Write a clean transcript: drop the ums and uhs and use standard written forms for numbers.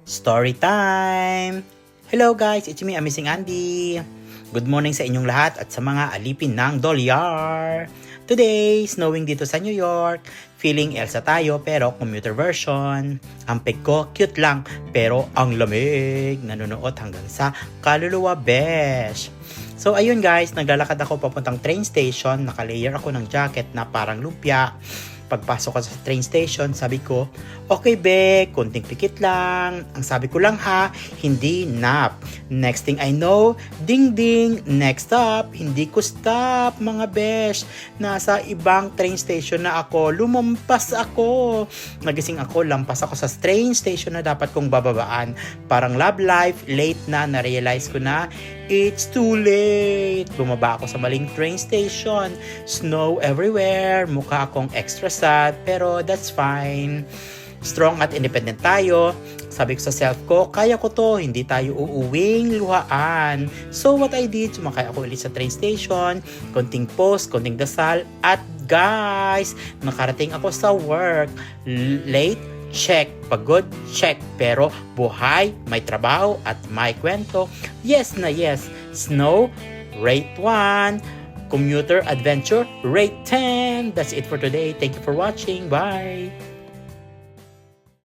Story time! Hello guys, it's me, Amazing Andy. Good morning sa inyong lahat at sa mga alipin ng dolyar. Today, snowing dito sa New York. Feeling Elsa tayo pero commuter version. Ang peg ko, cute lang pero ang lamig. Nanonood hanggang sa kaluluwa besh. So ayun guys, naglalakad ako papuntang train station. Nakalayer ako ng jacket na parang lumpia. Pagpasok ko sa train station, sabi ko, okay be, konting pikit lang. Ang sabi ko lang ha, hindi nap. Next thing I know, ding ding, next stop, hindi ko stop mga besh. Nasa ibang train station na ako, lumampas ako. Nagising ako, lampas ako sa train station na dapat kong bababaan. Parang love life, late na, na-realize ko na, it's too late. Bumaba ako sa maling train station. Snow everywhere. Mukha akong extra sad, pero that's fine. Strong at independent tayo. Sabi ko sa self ko, kaya ko to, hindi tayo uuwing luhaan. So what I did, sumakay ako ulit sa train station, konting post, konting dasal, at guys, nakarating ako sa work. Late, check. Pagod, check. Pero buhay, may trabaho, at may kwento. Yes na yes. Snow, rate 1. Commuter adventure, rate 10. That's it for today. Thank you for watching. Bye.